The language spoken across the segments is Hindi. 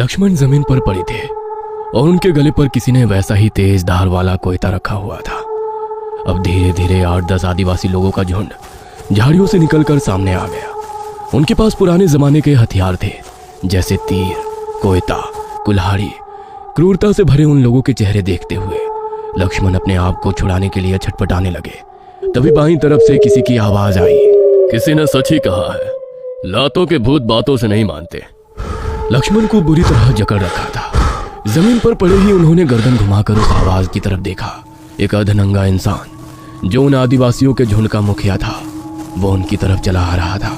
लक्ष्मण जमीन पर पड़े थे और उनके गले पर किसी ने वैसा ही तेज धार वाला कोयता रखा हुआ था। अब धीरे धीरे 8-10 आदिवासी लोगों का झुंड झाड़ियों से निकलकर सामने आ गया। उनके पास पुराने जमाने के हथियार थे, जैसे तीर, कोयता, कुल्हाड़ी। क्रूरता से भरे उन लोगों के चेहरे देखते हुए लक्ष्मण अपने आप को छुड़ाने के लिए छटपटाने लगे। तभी बाईं तरफ से किसी की आवाज आई। किसी ने सच ही कहा है, लातों के भूत बातों से नहीं मानते। लक्ष्मण को बुरी तरह जकड़ रखा था। जमीन पर पड़े ही उन्होंने गर्दन घुमाकर उस आवाज की तरफ देखा। एक अधनंगा इंसान जो उन आदिवासियों के झुंड का मुखिया था, वो उनकी तरफ चला आ रहा था।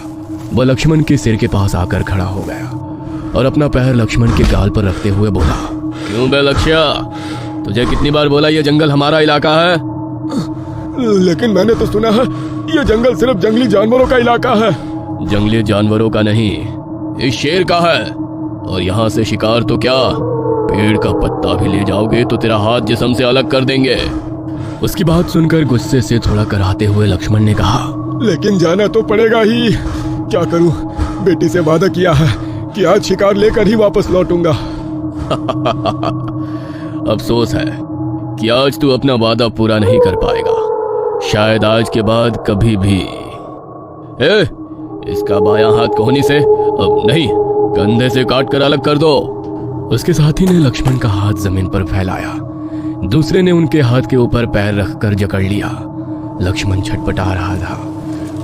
वह लक्ष्मण के सिर के पास आकर खड़ा हो गया और अपना पैर लक्ष्मण के गाल पर रखते हुए बोला, क्यों बे लक्ष्या, तुझे कितनी बार बोला ये जंगल हमारा इलाका है? लेकिन मैंने तो सुना है ये जंगल सिर्फ जंगली जानवरों का इलाका है। जंगली जानवरों का नहीं, इस शेर का है। और यहाँ से शिकार तो क्या, पेड़ का पत्ता भी ले जाओगे तो तेरा हाथ जिस्म से अलग कर देंगे। उसकी बात सुनकर गुस्से से थोड़ा कराते हुए लक्ष्मण ने कहा, लेकिन जाना तो पड़ेगा ही। क्या करूं, बेटी से वादा किया है कि आज शिकार लेकर ही वापस लौटूंगा। अफसोस है कि आज तू अपना वादा पूरा नहीं कर पाएगा, शायद आज के बाद कभी भी। इसका बायां हाथ कोहनी से, अब नहीं, कंधे से काट कर अलग कर दो। उसके साथी ने लक्ष्मण का हाथ जमीन पर फैलाया, दूसरे ने उनके हाथ के ऊपर पैर रखकर जकड़ लिया। लक्ष्मण छटपटा रहा था,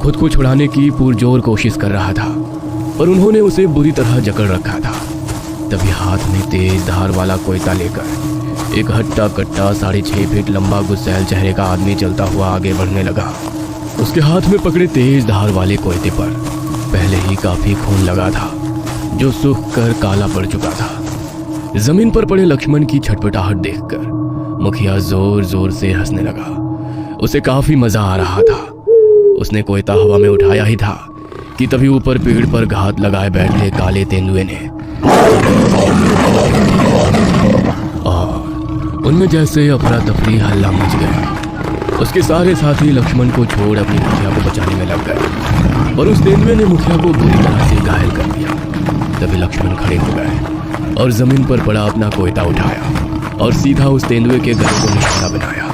खुद को छुड़ाने की पुरजोर कोशिश कर रहा था, पर उन्होंने उसे बुरी तरह जकड़ रखा था। तभी हाथ में तेज धार वाला कोयता लेकर एक हट्टा कट्टा 6.5 फीट लंबा गुस्सैल चेहरे का आदमी चलता हुआ आगे बढ़ने लगा। उसके हाथ में पकड़े तेज धार वाले कोयते पर पहले ही काफी खून लगा था, जो सूख कर काला पड़ चुका था। जमीन पर पड़े लक्ष्मण की छटपटाहट देखकर मुखिया जोर जोर से हंसने लगा। उसे काफी मजा आ रहा था। उसने कोयता हवा में उठाया ही था कि तभी ऊपर पेड़ पर घात लगाए बैठे काले तेंदुए ने और उनमें जैसे अफरा तफरी हल्ला मच गया। उसके सारे साथी लक्ष्मण को छोड़ अपनी मुखिया को बचाने में लग गए और उस तेंदुए ने मुखिया को बुरी तरह से घायल कर दिया। तभी लक्ष्मण खड़े हो गए और जमीन पर पड़ा अपना कोयता उठाया और सीधा उस तेंदुए के गले को निशाना बनाया।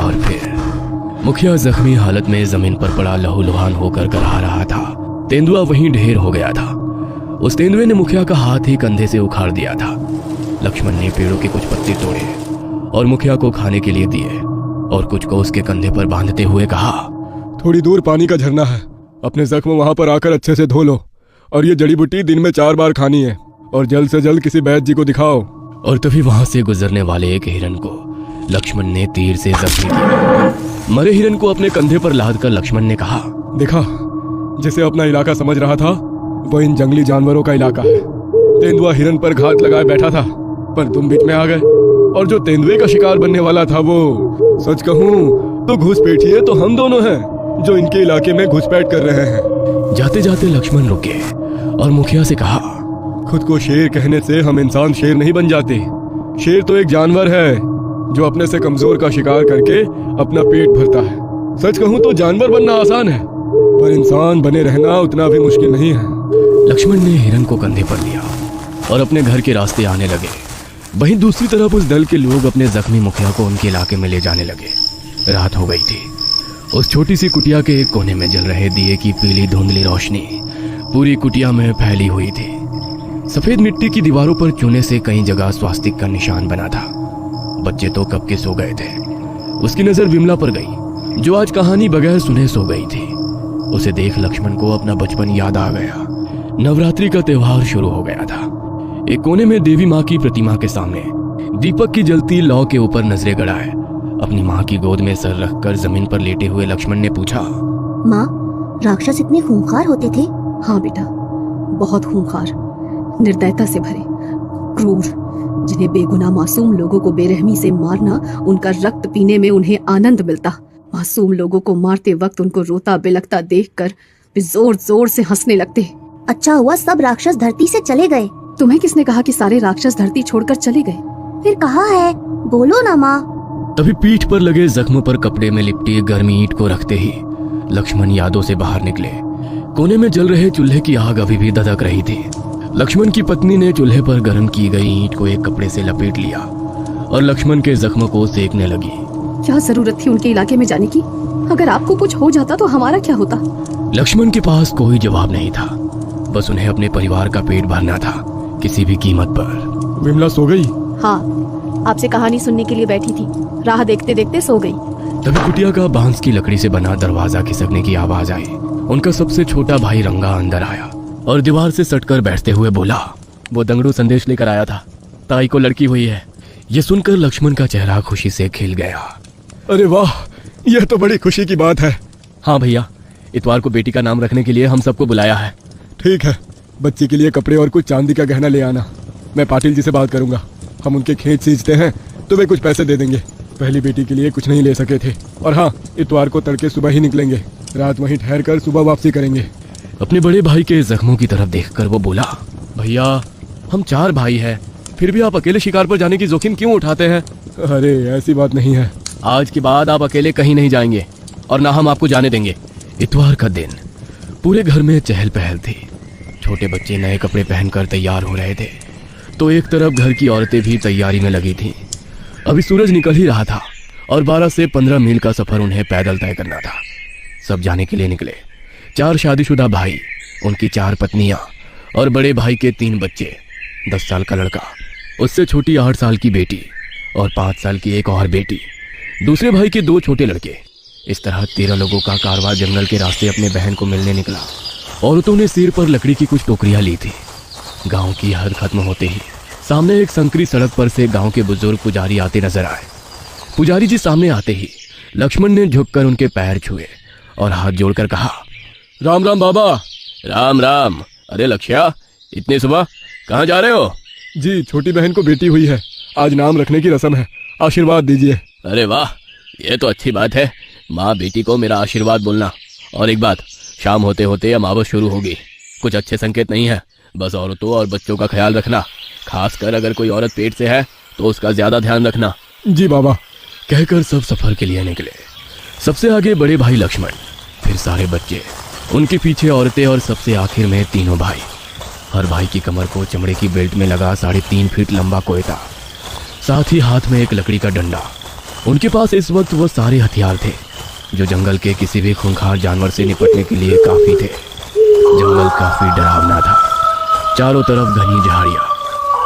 और फिर मुखिया जख्मी हालत में जमीन पर पड़ा लहूलुहान होकर करहा रहा था। तेंदुआ वहीं ढेर हो गया था। उस तेंदुए ने मुखिया का हाथ ही कंधे से उखाड़ दिया था। लक्ष्मण ने पेड़ों के कुछ पत्ते तोड़े और मुखिया को खाने के लिए दिए और कुछ को उसके कंधे पर बांधते हुए कहा, थोड़ी दूर पानी का झरना है, अपने जख्म वहां पर आकर अच्छे से धो लो और ये जड़ी बूटी दिन में 4 बार खानी है और जल्द से जल्द किसी वैद्य जी को दिखाओ। और तभी वहां से गुजरने वाले एक हिरन को लक्ष्मण ने तीर से जख्मी किया। मरे हिरन को अपने कंधे पर लादकर लक्ष्मण ने कहा, देखा, जिसे अपना इलाका समझ रहा था वो इन जंगली जानवरों का इलाका है। तेंदुआ हिरन पर घात लगाए बैठा था, पर तुम बीच में आ गए और जो तेंदुए का शिकार बनने वाला था वो, सच कहूँ तो घुसपैठिए तो हम दोनों हैं जो इनके इलाके में घुसपैठ कर रहे हैं। जाते जाते लक्ष्मण रुके और मुखिया से कहा, खुद को शेर कहने से हम इंसान शेर नहीं बन जाते। शेर तो एक जानवर है जो अपने से कमजोर का शिकार करके अपना पेट भरता है। सच कहूँ तो जानवर बनना आसान है, पर इंसान बने रहना उतना भी मुश्किल नहीं है। लक्ष्मण ने हिरन को कंधे पर लिया और अपने घर के रास्ते आने लगे। वहीं दूसरी तरफ उस दल के लोग अपने जख्मी मुखिया को उनके इलाके में ले जाने लगे। रात हो गई थी। उस छोटी सी कुटिया के एक कोने में जल रहे दिए की पीली धुंधली रोशनी पूरी कुटिया में फैली हुई थी। सफेद मिट्टी की दीवारों पर चूने से कई जगह स्वास्तिक का निशान बना था। बच्चे तो कब के सो गए थे। उसकी नजर विमला पर गई, जो आज कहानी बगैर सुने सो गई थी। उसे देख लक्ष्मण को अपना बचपन याद आ गया। नवरात्रि का त्योहार शुरू हो गया था। एक कोने में देवी माँ की प्रतिमा के सामने दीपक की जलती लौ के ऊपर नजरें गड़ाए अपनी माँ की गोद में सर रखकर जमीन पर लेटे हुए लक्ष्मण ने पूछा, माँ, राक्षस इतने खूंखार होते थे? हाँ बेटा, बहुत खूंखार, निर्दयता से भरे, क्रूर, जिन्हें बेगुनाह मासूम लोगों को बेरहमी से मारना, उनका रक्त पीने में उन्हें आनंद मिलता। मासूम लोगों को मारते वक्त उनको रोता बिलखता देखकर वे जोर जोर से हंसने लगते। अच्छा हुआ सब राक्षस धरती से चले गए। तुम्हें किसने कहा कि सारे राक्षस धरती छोड़कर चले गए? फिर कहाँ है, बोलो ना माँ। तभी पीठ पर लगे जख्म पर कपड़े में लिपटी गर्मी ईंट को रखते ही लक्ष्मण यादों से बाहर निकले। कोने में जल रहे चूल्हे की आग अभी भी धधक रही थी। लक्ष्मण की पत्नी ने चूल्हे पर गर्म की गई ईंट को एक कपड़े से लपेट लिया और लक्ष्मण के जख्म को सेकने लगी। क्या जरूरत थी उनके इलाके में जाने की? अगर आपको कुछ हो जाता तो हमारा क्या होता? लक्ष्मण के पास कोई जवाब नहीं था, बस उन्हें अपने परिवार का पेट भरना था किसी भी कीमत पर। विमला सो गई? हाँ, आपसे कहानी सुनने के लिए बैठी थी, राह देखते देखते सो गई। तभी कुटिया का बांस की लकड़ी से बना दरवाजा खिसकने की आवाज आई। उनका सबसे छोटा भाई रंगा अंदर आया और दीवार से सटकर बैठते हुए बोला, वो दंगड़ू संदेश लेकर आया था, ताई को लड़की हुई है। ये सुनकर लक्ष्मण का चेहरा खुशी से खिल गया। अरे वाह, यह तो बड़ी खुशी की बात है। हाँ भैया, इतवार को बेटी का नाम रखने के लिए हम सबको बुलाया है। ठीक है, बच्ची के लिए कपड़े और कुछ चांदी का गहना ले आना। मैं पाटिल जी से बात करूंगा, हम उनके खेत सींचते हैं तो वे कुछ पैसे दे देंगे। पहली बेटी के लिए कुछ नहीं ले सके थे। और हाँ, इतवार को तड़के सुबह ही निकलेंगे, रात वहीं ठहर कर सुबह वापसी करेंगे। अपने बड़े भाई के जख्मों की तरफ देखकर वो बोला, भैया हम 4 भाई हैं, फिर भी आप अकेले शिकार पर जाने की जोखिम क्यों उठाते हैं? अरे ऐसी बात नहीं है। आज के बाद आप अकेले कहीं नहीं जाएंगे और ना हम आपको जाने देंगे। इतवार का दिन पूरे घर में चहल पहल थी। छोटे बच्चे नए कपड़े पहनकर तैयार हो रहे थे तो एक तरफ घर की औरतें भी तैयारी में लगी थीं। अभी सूरज निकल ही रहा था और 12 से 15 मील का सफर उन्हें पैदल तय करना था। सब जाने के लिए निकले। 4 शादीशुदा भाई, उनकी 4 पत्नियां और बड़े भाई के 3 बच्चे, 10 साल का लड़का, उससे छोटी 8 साल की बेटी और 5 साल की एक और बेटी, दूसरे भाई के 2 छोटे लड़के। इस तरह 13 लोगों का कारवां जंगल के रास्ते अपने बहन को मिलने निकला। औरतों ने सिर पर लकड़ी की कुछ टोकरियां ली थी। गांव की हद खत्म होते ही सामने एक संकरी सड़क पर से गांव के बुजुर्ग पुजारी आते नजर आए। पुजारी जी सामने आते ही लक्ष्मण ने झुककर उनके पैर छुए और हाथ जोड़कर कहा, राम राम बाबा। राम राम। अरे लक्ष्या, इतनी सुबह कहाँ जा रहे हो? जी, छोटी बहन को बेटी हुई है, आज नाम रखने की रस्म है, आशीर्वाद दीजिए। अरे वाह, ये तो अच्छी बात है। माँ बेटी को मेरा आशीर्वाद बोलना। और एक बात, शाम होते होते अमावस शुरू होगी, कुछ अच्छे संकेत नहीं है। बस औरतों और बच्चों का ख्याल रखना, खासकर अगर कोई औरत पेट से है तो उसका ज्यादा ध्यान रखना। जी बाबा। कहकर सब सफर के लिए निकले। सबसे आगे बड़े भाई लक्ष्मण, फिर सारे बच्चे, उनके पीछे औरतें और सबसे आखिर में तीनों भाई। हर भाई की कमर को चमड़े की बेल्ट में लगा 3.5 फीट लंबा कोयता, साथ ही हाथ में एक लकड़ी का डंडा। उनके पास इस वक्त वो सारे हथियार थे जो जंगल के किसी भी खूंखार जानवर से निपटने के लिए काफी थे। जंगल काफी डरावना था। चारों तरफ घनी झाड़ियां,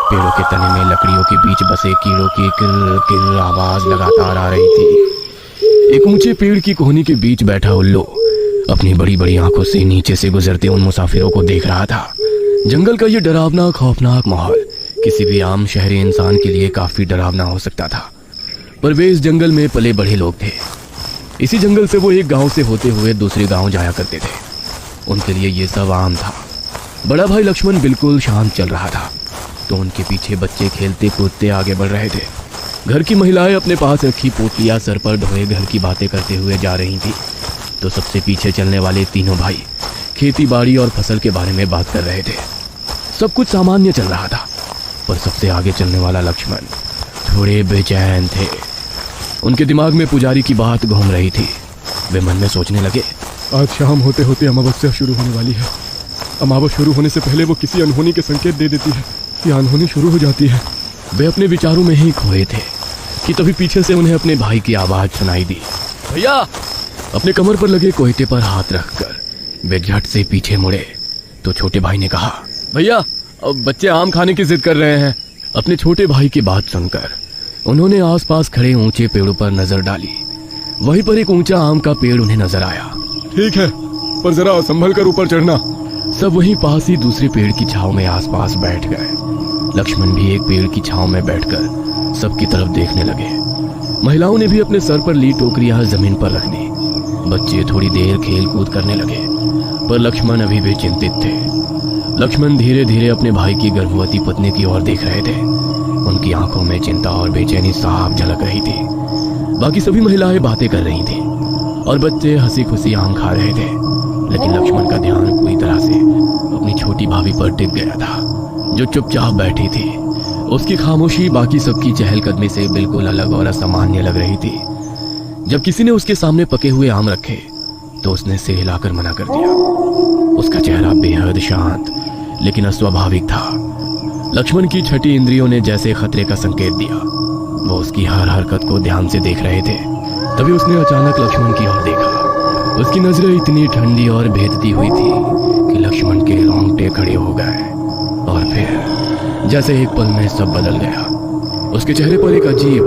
पेड़ों के तने में लकड़ियों के बीच बसे कीड़ों की किर किर आवाज लगातार आ रही थी। एक ऊंचे पेड़ की कोहनी के बीच बैठा उल्लू अपनी बड़ी बड़ी आंखों से नीचे से गुजरते उन मुसाफिरों को देख रहा था। जंगल का ये डरावना खौफनाक माहौल किसी भी आम शहरी इंसान के लिए काफी डरावना हो सकता था, पर वे इस जंगल में पले बढ़े लोग थे। इसी जंगल से वो एक गांव से होते हुए दूसरे गांव जाया करते थे। उनके लिए ये सब आम था। बड़ा भाई लक्ष्मण बिल्कुल शांत चल रहा था तो उनके पीछे बच्चे खेलते कूदते आगे बढ़ रहे थे। घर की महिलाएं अपने पास रखी पोटलियां सर पर ढोए घर की बातें करते हुए जा रही थी तो सबसे पीछे चलने वाले तीनों भाई खेती बाड़ी और फसल के बारे में बात कर रहे थे। सब कुछ सामान्य चल रहा था, पर सबसे आगे चलने वाला लक्ष्मण थोड़े बेचैन थे। उनके दिमाग में पुजारी की बात घूम रही थी। वे मन में सोचने लगे, आज शाम होते होते अमावस्या शुरू होने वाली है। अमावस शुरू होने से पहले वो किसी अनहोनी के संकेत दे देती है या अनहोनी शुरू हो जाती है। वे अपने विचारों में ही खोए थे कि तभी पीछे से उन्हें अपने भाई की आवाज सुनाई दी, भैया। अपने कमर पर लगे कोयते पर हाथ रखकर वे झट से पीछे मुड़े तो छोटे भाई ने कहा, भैया अब बच्चे आम खाने की जिद कर रहे हैं। अपने छोटे भाई की बात सुनकर उन्होंने आसपास खड़े ऊंचे पेड़ों पर नजर डाली। वहीं पर एक ऊंचा आम का पेड़ उन्हें नजर आया। ठीक है, पर जरा संभल कर ऊपर चढ़ना। सब वहीं पास ही दूसरे पेड़ की छांव में आसपास बैठ गए। लक्ष्मण भी एक पेड़ की छांव में बैठकर सबकी तरफ देखने लगे। महिलाओं ने भी अपने सर पर ली टोकरियां जमीन पर रख दी। बच्चे थोड़ी देर खेल कूद करने लगे, पर लक्ष्मण अभी भी चिंतित थे। लक्ष्मण धीरे धीरे अपने भाई की गर्भवती पत्नी की ओर देख रहे थे। उनकी आंखों में चिंता और बेचैनी साफ झलक रही थी। बाकी सभी महिलाएं बातें कर रही थीं और बच्चे हंसी खुशी आम खा रहे थे, लेकिन लक्ष्मण का ध्यान पूरी तरह से अपनी छोटी भाभी पर टिक गया था जो चुपचाप बैठी थी। उसकी खामोशी बाकी सबकी चहलकदमी से बिल्कुल अलग और असामान्य लग रही थी। जब किसी ने उसके सामने पके हुए आम रखे तो उसने सिर हिलाकर मना कर दिया। उसका चेहरा बेहद शांत, लेकिन अस्वाभाविक था। लक्ष्मण की छठी इंद्रियों ने जैसे खतरे का संकेत दिया। वो उसकी हर हरकत को ध्यान से देख रहे थे। तभी उसने अचानक लक्ष्मण की ओर देखा। उसकी नजरें इतनी ठंडी और भेदती हुई थी कि लक्ष्मण के रोंगटे खड़े हो गए। और फिर जैसे एक पल में सब बदल गया। उसके चेहरे पर एक अजीब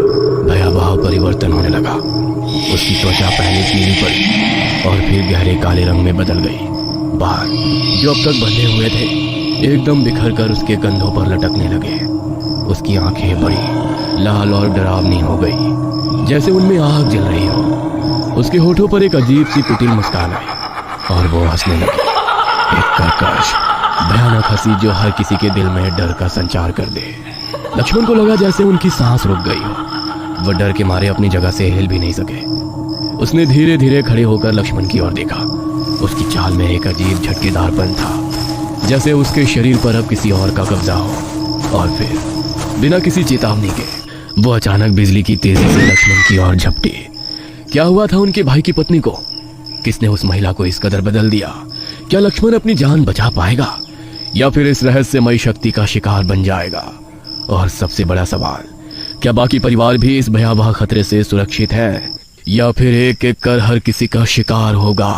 भयावह परिवर्तन होने लगा। उसकी त्वचा पहले पीली पड़ी और फिर गहरे काले रंग में बदल गई। बाल जो अब तक बंधे हुए थे एकदम बिखर कर उसके कंधों पर लटकने लगे। उसकी आंखें बड़ी लाल और डरावनी हो गई, जैसे उनमें आग जल रही हो। उसके होठों पर एक अजीब सी कुटिल मुस्कान आई और वो हंसने लगी, एक कर्कश भयानक हंसी जो हर किसी के दिल में डर का संचार कर दे। लक्ष्मण को लगा जैसे उनकी सांस रुक गई हो। वह डर के मारे अपनी जगह से हिल भी नहीं सके। उसने धीरे धीरे खड़े होकर लक्ष्मण की ओर देखा। उसकी चाल में एक अजीब झटकेदारपन था, जैसे उसके शरीर पर अब किसी और का कब्जा हो। और फिर बिना किसी चेतावनी के वो अचानक बिजली की तेजी से लक्ष्मण की ओर झपटी। क्या हुआ था उनके भाई की पत्नी को? किसने उस महिला को इस कदर बदल दिया? क्या लक्ष्मण अपनी जान बचा पाएगा या फिर इस रहस्यमयी शक्ति का शिकार बन जाएगा? और सबसे बड़ा सवाल, क्या बाकी परिवार भी इस भयावह खतरे से सुरक्षित है या फिर एक एक कर हर किसी का शिकार होगा?